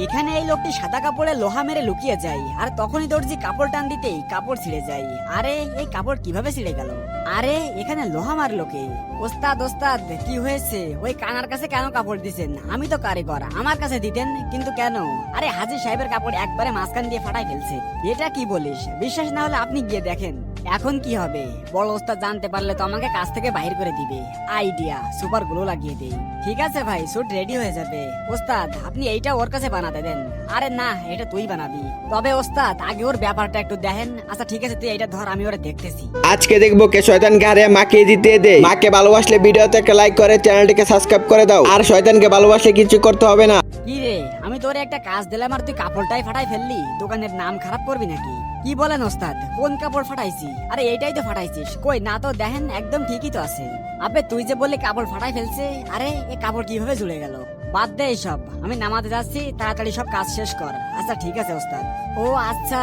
এখানে এই লোকটি সাদা কাপড়ে লোহা মেরে লুকিয়ে যায়, আর তখনই দর্জি কাপড় টান দিতেই কাপড় ছিঁড়ে যায়। আরে এই কাপড় কিভাবে ছিঁড়ে গেল? আরে এখানে লোহা মারলো কে? ওস্তাদ ওস্তাদ কি হয়েছে? ওই কানার কাছে কেন কাপড় দিছেন? আমি তো কারিগর, আমার কাছে দিতেন, কিন্তু কেন? আরে হাজির সাহেবের কাপড় একবারে মাঝখান দিয়ে ফাটাই ফেলছে। এটা কি বলিস? বিশ্বাস না হলে আপনি গিয়ে দেখেন। এখন কি হবে? বড় ওস্তাদ জানতে পারলে তো আমাকে কাজ থেকে বাহির করে দিবে। আইডিয়া, সুপার গ্লু লাগিয়ে দেই। ঠিক আছে ভাই, স্যুট রেডি হয়ে যাবে। ওস্তাদ আপনি এইটা ওর কাছে বানাতে দেন। আরে না, এটা তুই বানাবি। তবে ওস্তাদ আগে ওর ব্যাপারটা একটু দেখেন। আচ্ছা ঠিক আছে, তুই এইটা ধর, আমি ওরা দেখতেছি। আজকে দেখবো কে শয়তানকে হারে মাকে দিতে দে। মাকে ভালোবাসলে ভিডিওতে একটা লাইক করে চ্যানেলটিকে সাবস্ক্রাইব করে দাও। আর শয়তানকে ভালোবাসলে কিছু করতে হবে না। কি রে, আমি তোরে একটা কাজ দিলাম আর তুই কাপড়টাই ফাটাই ফেললি? দোকানের নাম খারাপ করবি নাকি? কি বলেন ওস্তাদ, কোন কাপড় ফাটাইছি? আরে এইটাই তো ফাটাইছিস। কই না তো, দেখেন একদম ঠিকই তো আছে। আবে তুই যে বললি কাপড় ফাটাই ফেলছে, আরে এই কাপড় কিভাবে জুড়ে গেল? বাদ দে এইসব, আমি নামাতে যাচ্ছি, তাড়াতাড়ি সব কাজ শেষ কর। আচ্ছা ঠিক আছে ওস্তাদ। ও আচ্ছা,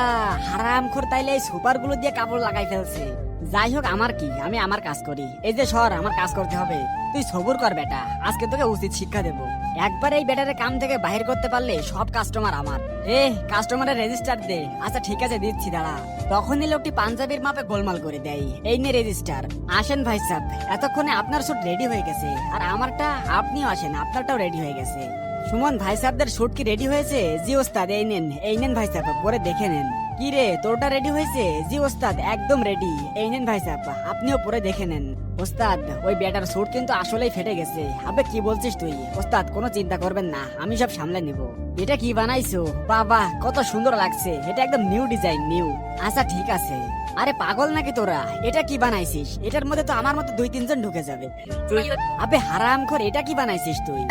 হারামখোর তাইলে এই সুপার গুলো দিয়ে কাপড় লাগাই ফেলছে। যাই হোক, আমার কি, আমি আমার কাজ করি। এই যে সর, আমার কাজ করতে হবে। তুই সবুর কর বেটা, আজকে তোকে উচিত শিক্ষা দেবো। একবার এই বেটারের কাম থেকে বাহির করতে পারলে সব কাস্টমার আমার। কাস্টমারের রেজিস্টার দে। আচ্ছা ঠিক আছে, দিচ্ছি, দাঁড়া। তখনই লোকটি পাঞ্জাবির মাপে গোলমাল করে দেয়। এই নে রেজিস্টার। আসেন ভাই সাহেব, এতক্ষণে আপনার শুট রেডি হয়ে গেছে, আর আমারটা আপনিও আসেন, আপনারটাও রেডি হয়ে গেছে। সুমন ভাই সাহেবদের শুট কি রেডি হয়েছে? জি ওস্তাদ, এই নেন ভাই সাহেব, পরে দেখে নেন। কি রে, তোরটা রেডি হয়েছে? জি ওস্তাদ, একদম রেডি। এই নেন ভাই সাহেব, আপনিও পরে দেখে নেন। ওস্তাদ ওই বেটার স্যুট কিন্তু আসলেই ফেটে গেছে। আবে কি বলছিস তুই? ওস্তাদ কোনো চিন্তা করবেন না, আমি সব সামলে নিব। এটা কি বানাইছো? বাবা কত সুন্দর লাগছে, এটা একদম নিউ ডিজাইন, নিউ। আচ্ছা ঠিক আছে। আরে পাগল নাকি তোরা? এটা কি বানাইছিস? এটার মধ্যে তো আমার মতো 2-3 জন ঢুকে যাবে। আবে হারামখোর, এটা কি বানাইছিস তুই?